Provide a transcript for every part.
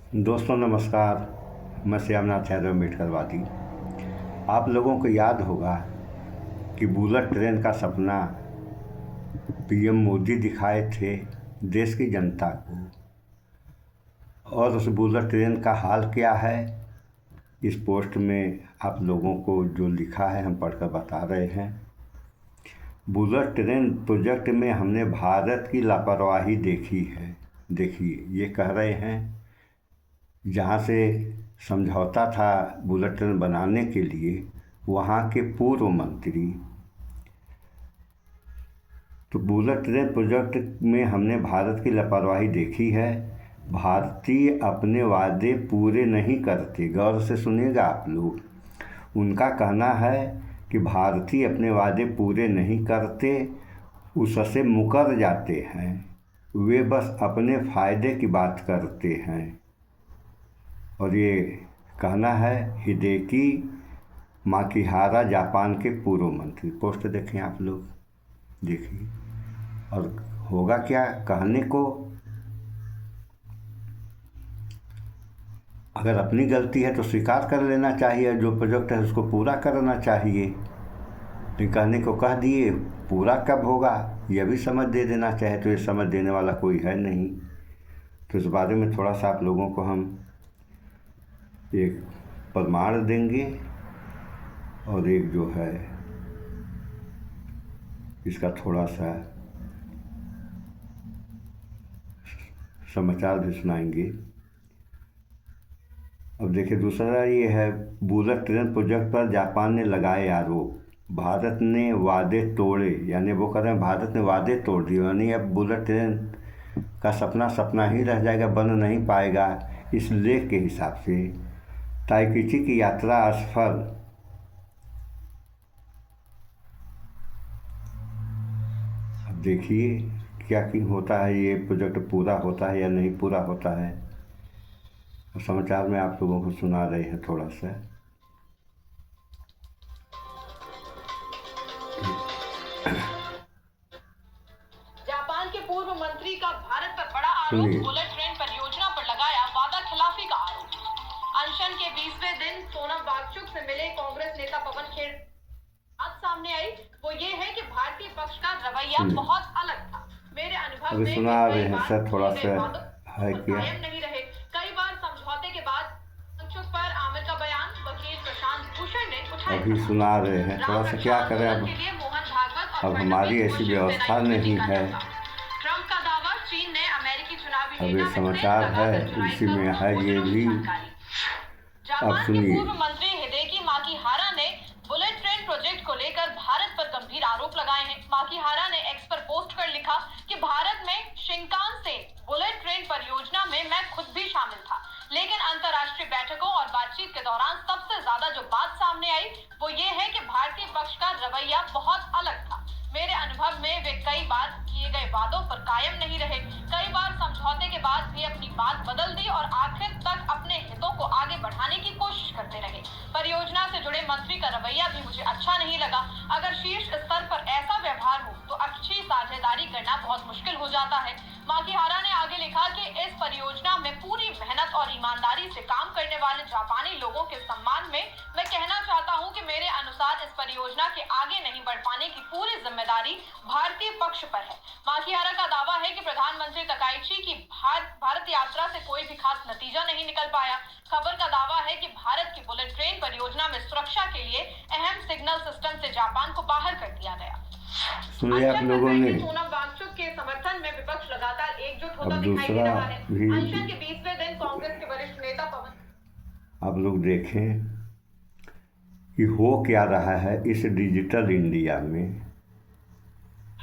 दोस्तों नमस्कार। मैं श्यामनाथ यादव अम्बेडकरवादी। आप लोगों को याद होगा कि बुलेट ट्रेन का सपना पीएम मोदी दिखाए थे देश की जनता को, और उस बुलेट ट्रेन का हाल क्या है इस पोस्ट में आप लोगों को जो लिखा है हम पढ़कर बता रहे हैं। बुलेट ट्रेन प्रोजेक्ट में हमने भारत की लापरवाही देखी है। देखिए, ये कह रहे हैं जहाँ से समझौता था बुलेट ट्रेन बनाने के लिए, वहाँ के पूर्व मंत्री। तो बुलेट ट्रेन प्रोजेक्ट में हमने भारत की लापरवाही देखी है। भारतीय अपने वादे पूरे नहीं करते। गौर से सुनिएगा आप लोग। उनका कहना है कि भारतीय अपने वादे पूरे नहीं करते, उससे मुकर जाते हैं। वे बस अपने फ़ायदे की बात करते हैं। और ये कहना है हिदेकी माकिहारा, जापान के पूर्व मंत्री। पोस्ट देखें आप लोग, देखिए। और होगा क्या कहने को, अगर अपनी गलती है तो स्वीकार कर लेना चाहिए, जो प्रोजेक्ट है उसको पूरा करना चाहिए। लेकिन कहने को कह दिए, पूरा कब होगा यह भी समझ दे देना चाहिए। तो ये समझ देने वाला कोई है नहीं। तो इस बारे में थोड़ा सा आप लोगों को हम एक प्रमाण देंगे और एक जो है इसका थोड़ा सा समाचार भी सुनाएंगे। अब देखिए, दूसरा ये है, बुलेट ट्रेन प्रोजेक्ट पर जापान ने लगाए आरोप। भारत ने वादे तोड़े, यानी वो कह रहे हैं भारत ने वादे तोड़ दिए, यानी अब बुलेट ट्रेन का सपना सपना ही रह जाएगा, बन नहीं पाएगा। इस लेख के हिसाब से ताइकिची की यात्रा असफल। अब देखिए क्या होता है, ये प्रोजेक्ट पूरा होता है या नहीं पूरा होता है। समाचार में आप लोगों को सुना रहे हैं थोड़ा सा। जापान के पूर्व मंत्री का भारत पर बड़ा आरोप। बुलेट ट्रेन परियोजना पर लगाया वादा खिलाफी का आरोप। अनशन के 20वें दिन सोनम वांगचुक से मिले कांग्रेस नेता पवन खेर। बात सामने आई वो ये है कि भारतीय पक्ष का रवैया बहुत अलग था। मेरे अनुभव में सुना रहे हैं सर, थोड़ा सा है क्या नहीं रहे। कई बार समझौते के बाद वांगचुक पर आमिर का बयान वकील प्रशांत भूषण ने उठाया। अभी सुना रहे हैं थोड़ा सा, क्या करें अब हमारी ऐसी व्यवस्था नहीं है। ट्रंप का दावा, चीन ने अमेरिकी चुनावी अब ये समाचार है, इसी में है ये भी। अब सुनिए, पूर्व मंत्री हिदेकी माकिहारा ने बुलेट ट्रेन प्रोजेक्ट को लेकर भारत पर गंभीर आरोप लगाए हैं। माकिहारा ने एक्स पर पोस्ट कर लिखा कि भारत में शिंकानसेन बुलेट ट्रेन परियोजना में मैं खुद भी शामिल था, लेकिन अंतर्राष्ट्रीय बैठकों और बातचीत के दौरान सबसे ज्यादा जो बात सामने आई वो ये है कि भारतीय पक्ष का रवैया बहुत अलग था। मेरे अनुभव में वे कई बार किए गए वादों पर कायम नहीं रहे। कई बार समझौते के बाद भी अपनी बात बदल दी और आखिर तक अपने हितों को आगे बढ़ाने की कोशिश करते रहे। परियोजना से जुड़े मंत्री का रवैया भी मुझे अच्छा नहीं लगा। अगर शीर्ष स्तर पर ऐसा व्यवहार हो तो अच्छी साझेदारी करना बहुत मुश्किल हो जाता है। माकिहारा ने आगे लिखा कि इस परियोजना में पूरी मेहनत और ईमानदारी से काम करने वाले जापानी लोगों के सम्मान में मैं कहना चाहता हूं कि मेरे अनुसार इस परियोजना के आगे नहीं बढ़ पाने की पूरी जिम्मेदारी भारतीय पक्ष पर है। माकिहारा का दावा है कि प्रधानमंत्री तकाइची की भारत यात्रा से कोई भी खास नतीजा नहीं निकल पाया। खबर का दावा है कि भारत की बुलेट ट्रेन परियोजना में सुरक्षा के लिए अहम सिग्नल सिस्टम से जापान को बाहर कर दिया गया। सुनिए आप लोगों ने, सोनम वांगचुक के समर्थन में विपक्ष लगातार एकजुट होता दिखाई दे रहा है। अनशन के 20वें दिन कांग्रेस के वरिष्ठ नेता पवन। आप लोग देखें कि हो क्या रहा है इस डिजिटल इंडिया में।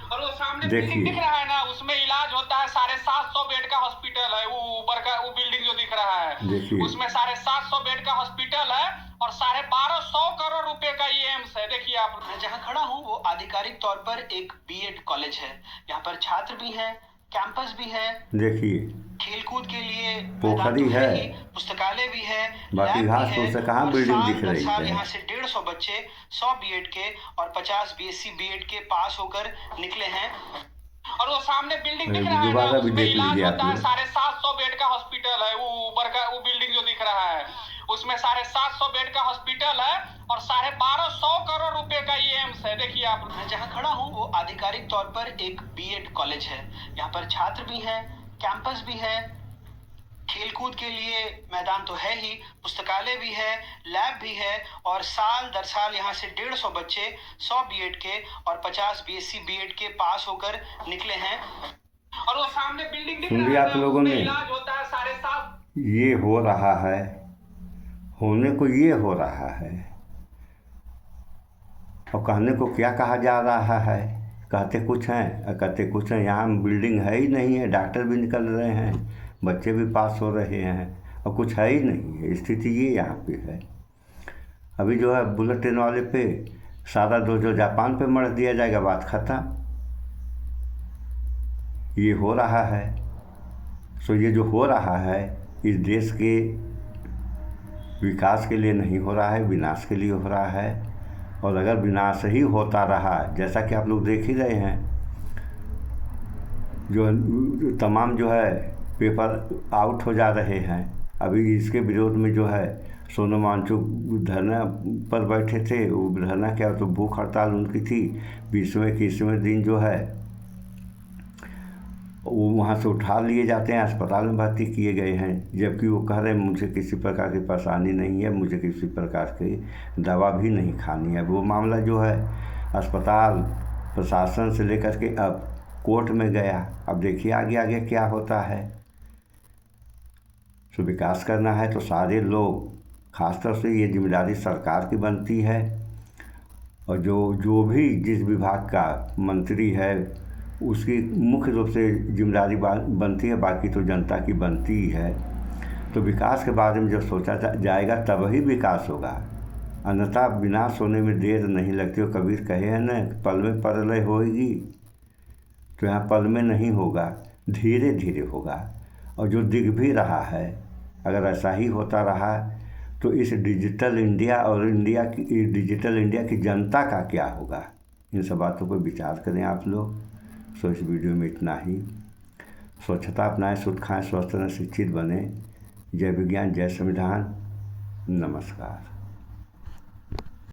और वो सामने देखिए, दिख रहा है ना, उसमें इलाज होता है। 750 बेड का हॉस्पिटल है, वो ऊपर का वो बिल्डिंग जो दिख रहा है, उसमें 750 बेड का हॉस्पिटल है और 1250 करोड़ रुपए का ये एम्स है। देखिए आप, मैं जहाँ खड़ा हूँ वो आधिकारिक तौर पर एक बीएड कॉलेज है। यहाँ पर छात्र भी हैं, कैंपस भी है, देखिए खेलकूद के लिए पोखरी है, पुस्तकालय भी है, बाकी घास फूस से कहाँ बिल्डिंग दिख रही है। यहाँ से 150 बच्चे 100 बीएड के और 50 बीएससी बीएड के पास होकर निकले हैं। और वो सामने बिल्डिंग दिख रहा है ना, दोबारा भी उसमें देख इलाज लीजिए आप होता है। लोग। 750 बेड का हॉस्पिटल है, वो ऊपर का वो उसमें 750 बेड का हॉस्पिटल है और 1250 करोड़ रुपए का ये एम्स है। देखिए आप, मैं जहाँ खड़ा हूँ वो आधिकारिक तौर पर एक बीएड कॉलेज है। यहाँ पर छात्र भी हैं, कैंपस भी है, खेलकूद के लिए मैदान तो है ही, पुस्तकालय भी है, लैब भी है और साल दर साल यहाँ से 150 बच्चे 100 बीएड के और 50 बीएससी बीएड के पास होकर निकले हैं। और वो सामने बिल्डिंग दिख सुन रहा लिया है, आप लोगों ने? इलाज होता है 7.5। ये हो रहा है, होने को ये हो रहा है, और कहने को क्या कहा जा रहा है? कहते कुछ हैं और कहते कुछ हैं। यहाँ बिल्डिंग है ही नहीं है, डॉक्टर भी निकल रहे हैं, बच्चे भी पास हो रहे हैं और कुछ है ही नहीं है। स्थिति ये यहाँ पे है। अभी जो है बुलेट ट्रेन वाले पे सारा दो जो जापान पे मर दिया जाएगा, बात ख़त्म। ये हो रहा है। सो ये जो हो रहा है इस देश के विकास के लिए नहीं हो रहा है, विनाश के लिए हो रहा है। और अगर विनाश ही होता रहा, जैसा कि आप लोग देख ही रहे हैं, जो तमाम जो है पेपर आउट हो जा रहे हैं। अभी इसके विरोध में जो है सोनम वांगचुक धरना पर बैठे थे। वो धरना क्या, तो भूख हड़ताल उनकी थी। 20वें 21वें दिन जो है वो वहाँ से उठा लिए जाते हैं, अस्पताल में भर्ती किए गए हैं, जबकि वो कह रहे हैं मुझे किसी प्रकार की परेशानी नहीं है, मुझे किसी प्रकार की दवा भी नहीं खानी है। वो मामला जो है अस्पताल प्रशासन से लेकर के अब कोर्ट में गया। अब देखिए आगे आगे क्या होता है। तो विकास करना है तो सारे लोग, खासतौर से ये जिम्मेदारी सरकार की बनती है। और जो भी जिस विभाग का मंत्री है उसकी मुख्य रूप से जिम्मेदारी बनती है, बाकी तो जनता की बनती ही है। तो विकास के बारे में जब सोचा जाएगा तब ही विकास होगा, अन्यथा विनाश होने में देर नहीं लगती। और कबीर कहे हैं ना, पल में प्रलय होगी, तो यहाँ पल में नहीं होगा, धीरे धीरे होगा। और जो दिख भी रहा है, अगर ऐसा ही होता रहा तो इस डिजिटल इंडिया और डिजिटल इंडिया की जनता का क्या होगा? इन सब बातों पर विचार करें आप लोग। सो इस वीडियो में इतना ही। स्वच्छता अपनाएं, शुद्ध खाएं, स्वस्थ रहें, शिक्षित बने। जय विज्ञान, जय संविधान। नमस्कार।